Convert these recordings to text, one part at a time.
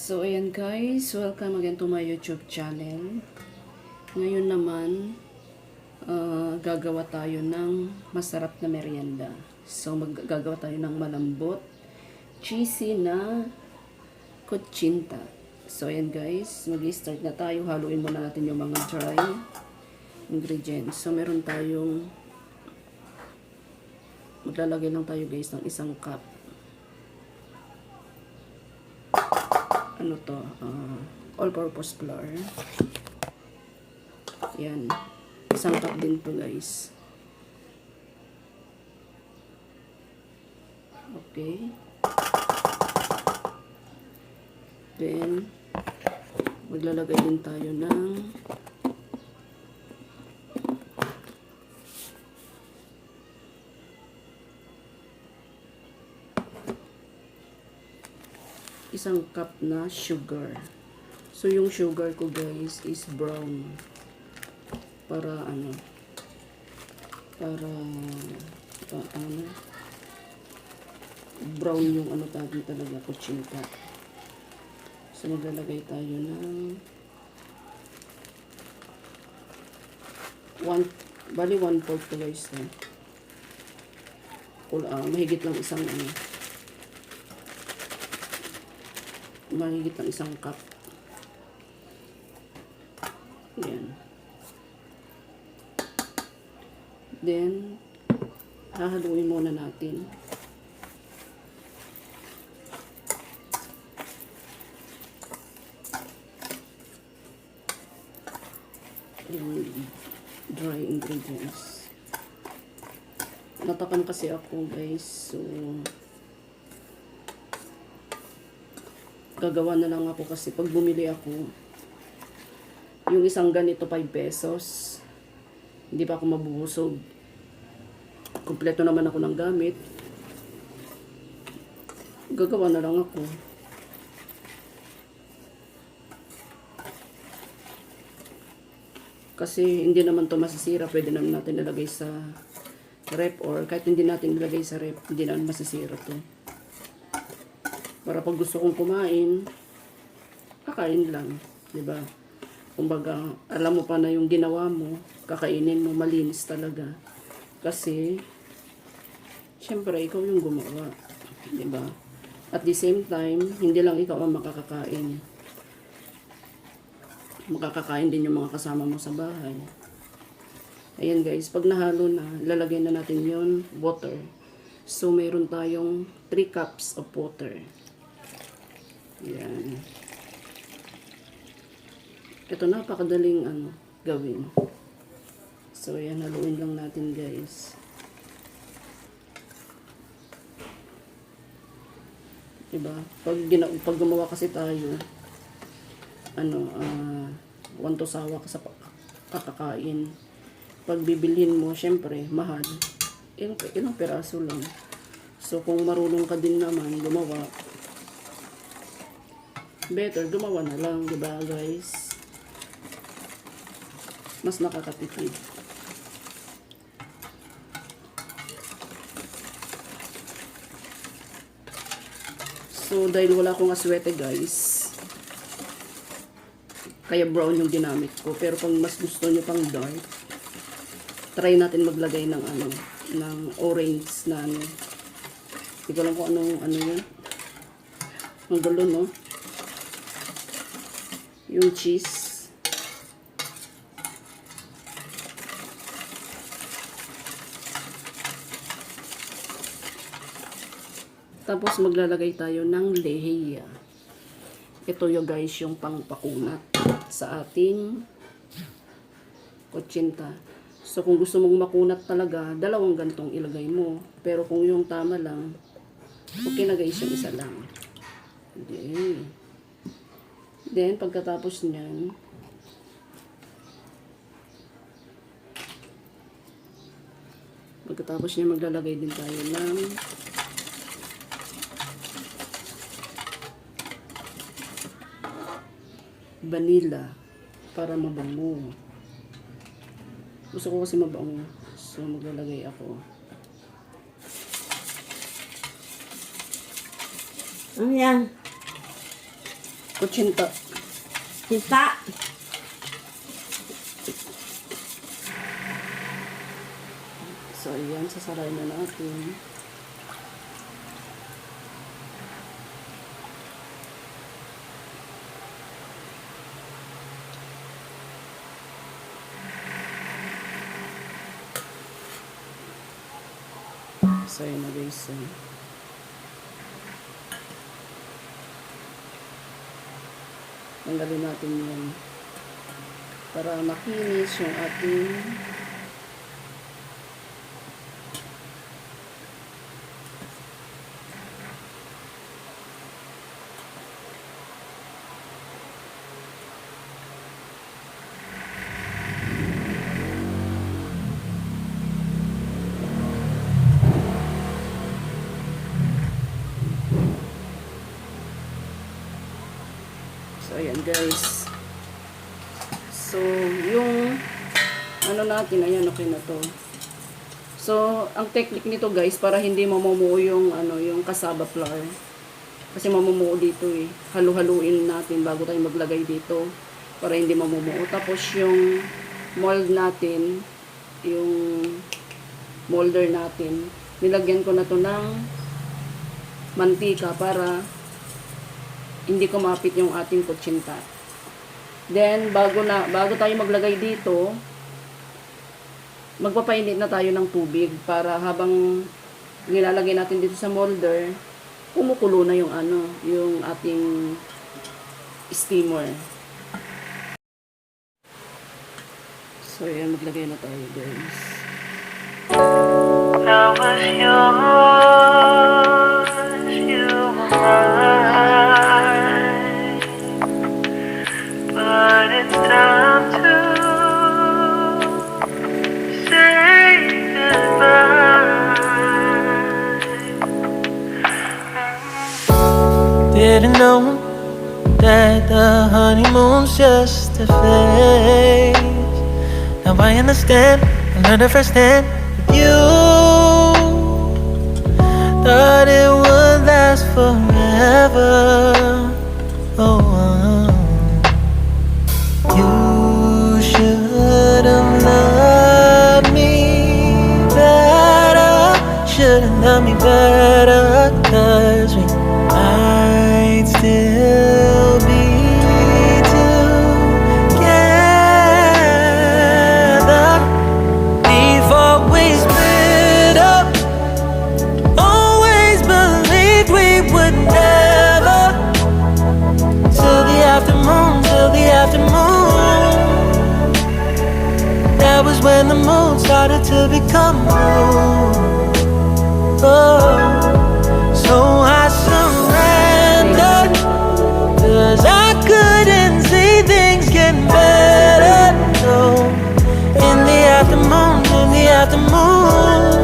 So, ayan guys, welcome again to my YouTube channel. Ngayon naman, gagawa tayo ng masarap na merienda. So, gagawa tayo ng malambot, cheesy na kutsinta. So, ayan guys, mag-start na tayo. Haluin muna natin yung mga dry ingredients. So, meron tayong, maglalagay lang tayo guys ng isang cup. Ano to, all-purpose flour. Yan. Isang cup din to guys. Okay. Then, maglalagay din tayo ng isang cup na sugar. So, yung sugar ko guys is brown. Para ano, para brown yung ano tawag talaga, kutsinta. So, maglalagay tayo ng 1/4 to guys. Mahigit lang isang mahigit lang isang cup. Yan. Then, hahaluin muna natin. Yung dry ingredients. Natakan kasi ako guys. So, gagawa na lang ako kasi pag bumili ako, yung isang ganito 5 pesos, hindi pa ako mabubusog. Kompleto naman ako ng gamit. Gagawa na lang ako. Kasi hindi naman to masisira. Pwede naman natin nilagay sa rep, or kahit hindi natin nilagay sa rep, hindi naman masisira to. Para pag gusto kong kumain, kakain lang, 'di ba? Kumbaga, alam mo pa na yung ginawa mo, kakainin mo, malinis talaga. Kasi syempre ikaw yung gumawa, 'di ba? At the same time, hindi lang ikaw ang makakakain. Makakakain din yung mga kasama mo sa bahay. Ayan guys, pag nahalo na, lalagay na natin yon water. So, mayroon tayong 3 cups of water. Yan. Ito napakadaling gawin. So, yan, haluin lang natin guys. Diba? Pag gumawa kasi tayo, want to sawa ka sa kakakain. Pag bibilhin mo, syempre, mahal. Ilang peraso lang. So, kung marunong ka din naman gumawa, better gumawa na lang, di ba guys? Mas nakakatipid. So, dahil wala akong aswete guys, kaya brown yung ginamit ko. Pero kung mas gusto nyo pang dark, try natin maglagay ng ng orange na Hindi ko lang kung ano yun. Ang gulo, no? Yung cheese. Tapos maglalagay tayo ng lehiya. Ito yung guys yung pangpakunat sa ating kutsinta. So kung gusto mong makunat talaga, 2 gantong ilagay mo. Pero kung yung tama lang, okay na guys yung isa lang. Okay. Then, pagkatapos niyan, maglalagay din tayo ng vanilla para mabango. Gusto ko kasi mabango. So, maglalagay ako. Ano yan? Kutsinta. Kita. So, ayan, sasaray na natin. So, ayan na guys. Tanggalin natin yan para makinis yung ating So, ayan guys. So, yung ano natin, ayan, okay na to. So, ang technique nito guys, para hindi mamumuo yung, yung cassava flour. Kasi mamumuo dito eh. Halu-haluin natin bago tayo maglagay dito. Para hindi mamumuo. Tapos yung mold natin, yung molder natin, nilagyan ko na to ng mantika para hindi kumapit yung ating kutsinta. Then, bago tayo maglagay dito, magpapainit na tayo ng tubig para habang nilalagay natin dito sa molder, kumukulo na yung yung ating steamer. So, ayan, maglagay na tayo, guys. I was yours, you were mine, but it's time to say goodbye. Didn't know that the honeymoon's just a phase. Now I understand, I learned it firsthand with you. Thought it would last forever. Oh, you should have loved me better. Should have loved me better, 'cause we might still be together before we split up. Always believed we would never, till the afternoon, till the afternoon. That was when the moon started to become blue. Oh, so I surrendered, 'cause I couldn't see things getting better. No, in the afternoon, in the afternoon,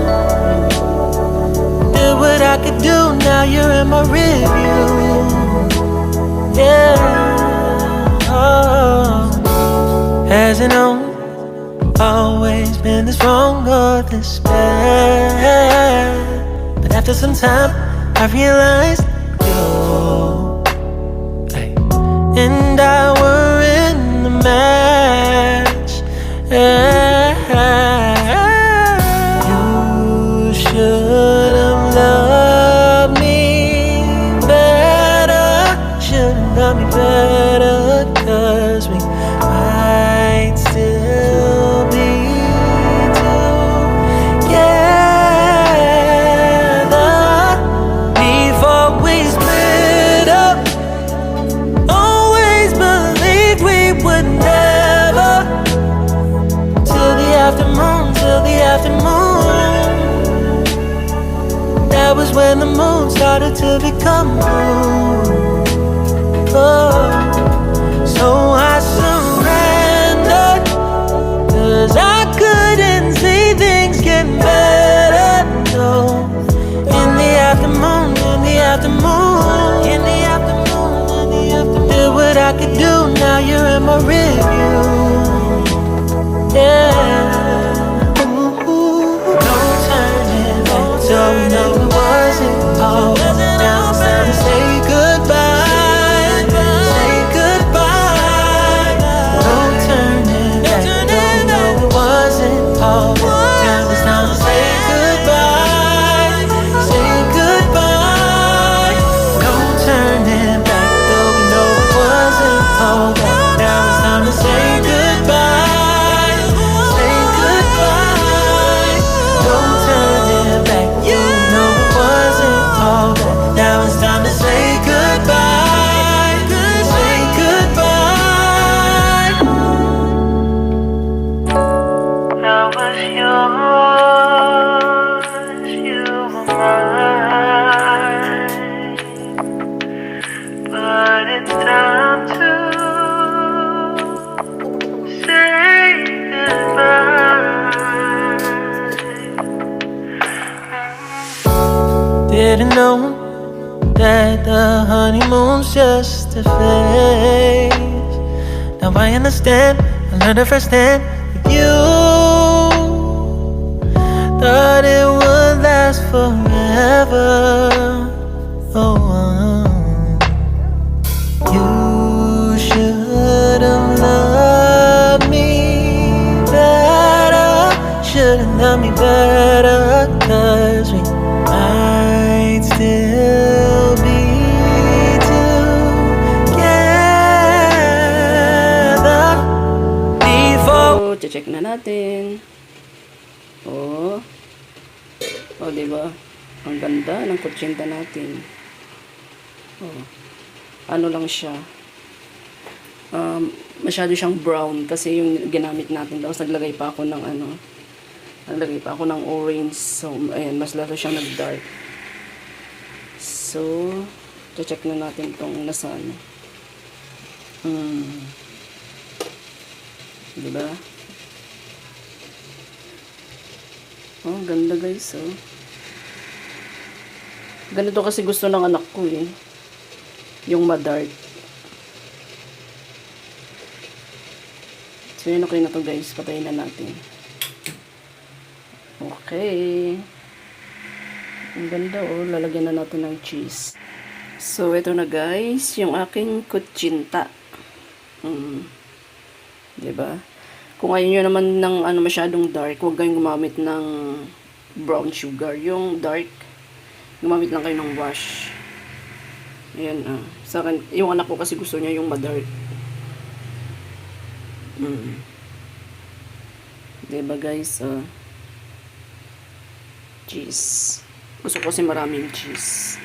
did what I could do, now you're in my review. Yeah, oh. Hasn't always been this wrong or this bad, but after some time I realized you and I were in the match. You should have loved me better. Should have loved me better, 'cause we might still be together before we split up. Always believed we would never, till the afternoon, till the afternoon. That was when the moon started to become blue. Oh, so I surrendered, 'cause I couldn't see things getting better. No, in the afternoon, in the afternoon, in the afternoon, in the afternoon, did what I could do, now you're in my review. Yeah, ooh, no turning back, so no, it wasn't all. Now it's time to say goodbye, say it's time to say goodbye. Didn't know that the honeymoon's just a phase. Now I understand, I learned it firsthand with you. Thought it would last forever. You should have loved me better. Should have loved me better. 'Cause we might still be together before. So, check na natin. Oh. Oh, diba? Ang ganda ng kutsinta natin. Oh. Ano lang siya. Masyado siyang brown kasi yung ginamit natin. Tapos naglagay pa ako ng naglagay pa ako ng orange. So, ayan, mas lalo siyang nag-dark. So, check na natin itong nasa ano. Diba? Oh, ganda guys, oh. Ganito kasi gusto ng anak ko eh. Yung ma-dark. So, yun okay na to guys. Patayin na natin. Okay. Ang ganda oh. Lalagyan na natin ng cheese. So, ito na guys. Yung aking kutsinta. Diba? Kung ayaw nyo naman ng masyadong dark, huwag kayong gumamit ng brown sugar. Yung dark, gumamit lang kayo ng wash. Ayan, sa akin, yung anak ko kasi gusto niya yung ma-dark. Diba guys, cheese. Gusto ko kasi maraming cheese.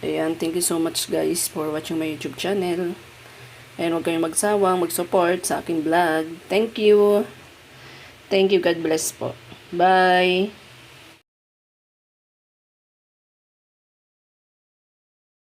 Ayan, thank you so much guys for watching my YouTube channel. And huwag kayong magsawang mag-support sa aking vlog. Thank you. Thank you. God bless po. Bye.